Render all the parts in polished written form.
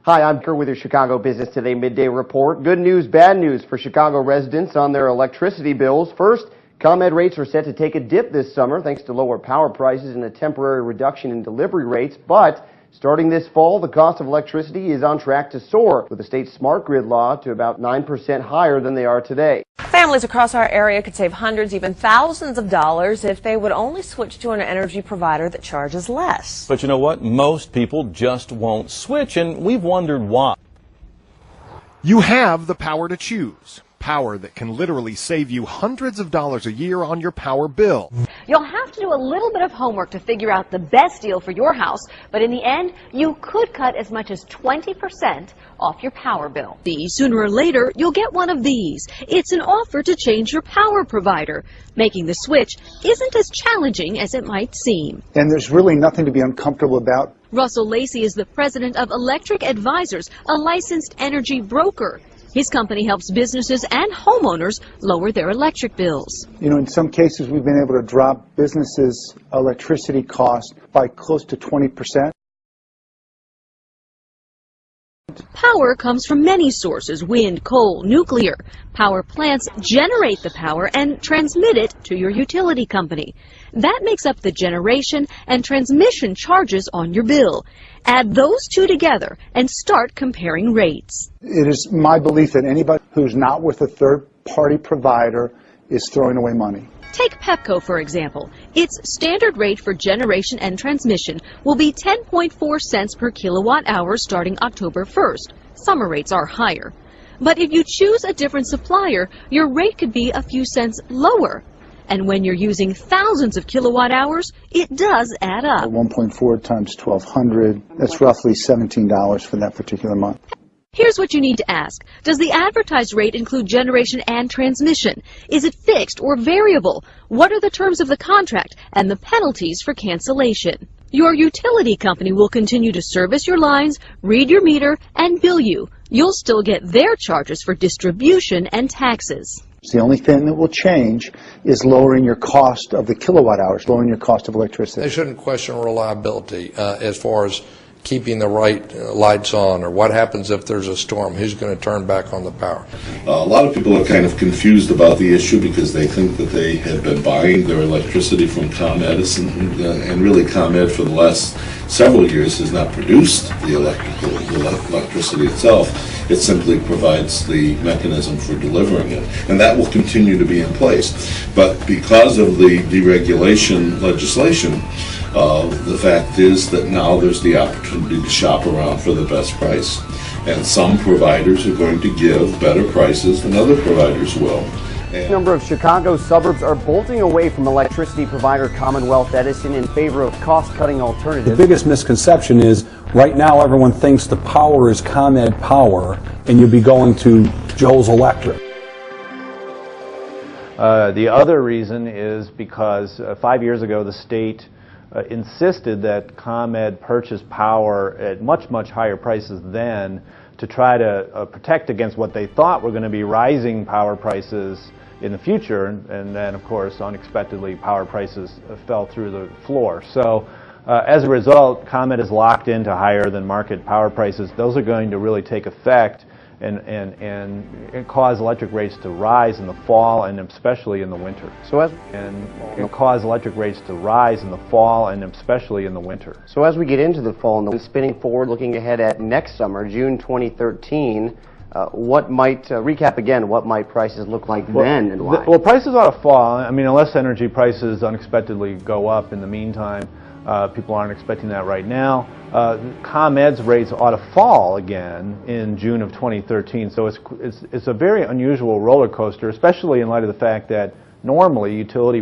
Hi, I'm Kerr with your Chicago Business Today Midday Report. Good news, bad news for Chicago residents on their electricity bills. First, ComEd rates are set to take a dip this summer thanks to lower power prices and a temporary reduction in delivery rates. But starting this fall, the cost of electricity is on track to soar with the state's smart grid law to about 9% higher than they are today. Families across our area could save hundreds, even thousands of dollars if they would only switch to an energy provider that charges less. But you know what? Most people just won't switch, and we've wondered why. You have the power to choose. Power that can literally save you hundreds of dollars a year on your power bill. You'll have to do a little bit of homework to figure out the best deal for your house, but in the end, you could cut as much as 20% off your power bill. Sooner or later, you'll get one of these. It's an offer to change your power provider. Making the switch isn't as challenging as it might seem. And there's really nothing to be uncomfortable about. Russell Lacey is the president of Electric Advisors, a licensed energy broker. His company helps businesses and homeowners lower their electric bills. You know, in some cases, we've been able to drop businesses' electricity costs by close to 20%. Power comes from many sources: wind, coal, nuclear. Power plants generate the power and transmit it to your utility company. That makes up the generation and transmission charges on your bill. Add those two together and start comparing rates. It is my belief that anybody who's not with a third-party provider is throwing away money. Take Pepco, for example. Its standard rate for generation and transmission will be 10.4 cents per kilowatt hour starting October 1st. Summer rates are higher. But if you choose a different supplier, your rate could be a few cents lower. And when you're using thousands of kilowatt hours, it does add up. 1.4 times 1,200, that's roughly $17 for that particular month. Here's what you need to ask. Does the advertised rate include generation and transmission? Is it fixed or variable? What are the terms of the contract and the penalties for cancellation? Your utility company will continue to service your lines, read your meter, and bill you. You'll still get their charges for distribution and taxes. The only thing that will change is lowering your cost of the kilowatt hours, lowering your cost of electricity. They shouldn't question reliability as far as keeping the right lights on, or what happens if there's a storm, who's going to turn back on the power. A lot of people are kind of confused about the issue because they think that they have been buying their electricity from ComEd, and really ComEd for the last several years has not produced the electricity itself. It simply provides the mechanism for delivering it, and that will continue to be in place. But because of the deregulation legislation, the fact is that now there's the opportunity to shop around for the best price. And some providers are going to give better prices than other providers will. A number of Chicago suburbs are bolting away from electricity provider Commonwealth Edison in favor of cost-cutting alternatives. The biggest misconception is right now everyone thinks the power is ComEd power and you'll be going to Joe's Electric. The other reason is because 5 years ago the state insisted that ComEd purchase power at much higher prices then to try to protect against what they thought were going to be rising power prices in the future, and then of course unexpectedly power prices fell through the floor. So as a result, ComEd is locked into higher than market power prices. Those are going to really take effect and cause electric rates to rise in the fall and especially in the winter. So as So as we get into the fall and spinning forward, looking ahead at next summer, June 2013, what might recap again? What might prices look like then and why? Well, prices ought to fall. I mean, unless energy prices unexpectedly go up in the meantime. People aren't expecting that right now. ComEd's rates ought to fall again in June of 2013. So it's a very unusual roller coaster, especially in light of the fact that normally energy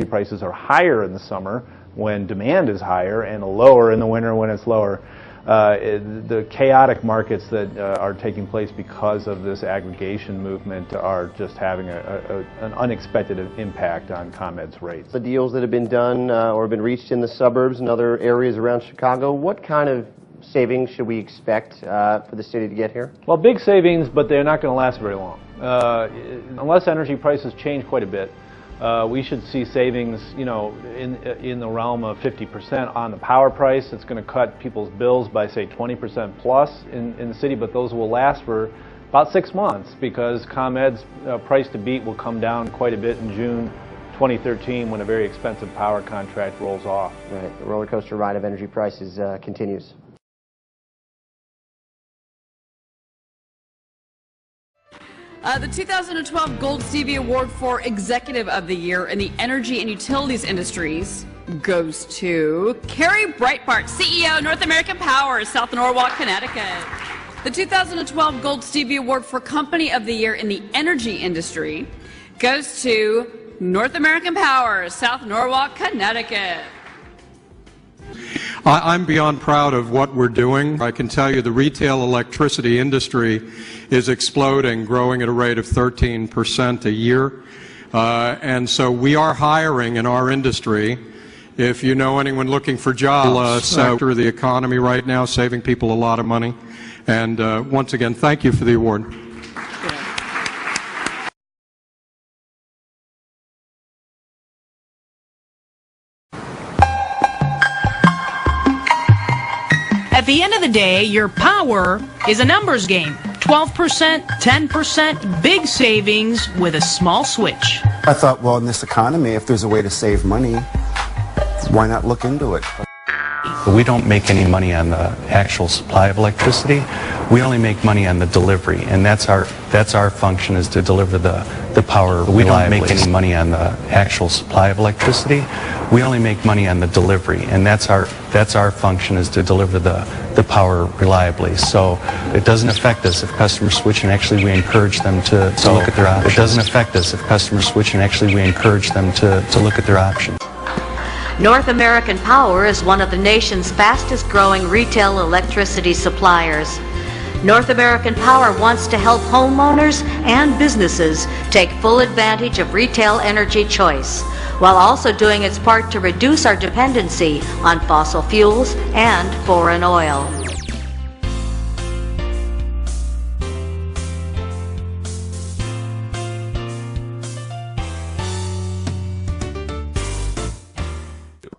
prices are higher in the summer when demand is higher and lower in the winter when it's lower. The chaotic markets that are taking place because of this aggregation movement are just having an unexpected impact on ComEd's rates. The deals that have been done or have been reached in the suburbs and other areas around Chicago, what kind of savings should we expect for the city to get here? Well, big savings, but they're not going to last very long. Unless energy prices change quite a bit, we should see savings, you know, in the realm of 50% on the power price. It's going to cut people's bills by, say, 20% plus in the city, but those will last for about 6 months because ComEd's price to beat will come down quite a bit in June 2013 when a very expensive power contract rolls off. Right. The roller coaster ride of energy prices continues. The 2012 Gold Stevie Award for Executive of the Year in the Energy and Utilities Industries goes to Carrie Breitbart, CEO, North American Power, South Norwalk, Connecticut. The 2012 Gold Stevie Award for Company of the Year in the Energy Industry goes to North American Power, South Norwalk, Connecticut. I'm beyond proud of what we're doing. I can tell you the retail electricity industry is exploding, growing at a rate of 13% a year. And so we are hiring in our industry. If you know anyone looking for jobs, sector of the economy right now, saving people a lot of money. And once again, thank you for the award. At the end of the day, your power is a numbers game. 12%, 10%, big savings with a small switch. I thought, well, in this economy, if there's a way to save money, why not look into it? We don't make any money on the actual supply of electricity. We only make money on the delivery, and that's our function, is to deliver the power reliably. We don't make any money on the actual supply of electricity. We only make money on the delivery, and that's our function, is to deliver the power reliably. So it doesn't affect us if customers switch, and actually we encourage them to look at their options. It doesn't affect us if customers switch, and actually we encourage them to look at their options. North American Power is one of the nation's fastest growing retail electricity suppliers. North American Power wants to help homeowners and businesses take full advantage of retail energy choice, while also doing its part to reduce our dependency on fossil fuels and foreign oil.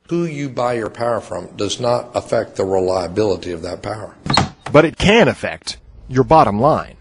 Who you buy your power from does not affect the reliability of that power. But it can affect your bottom line.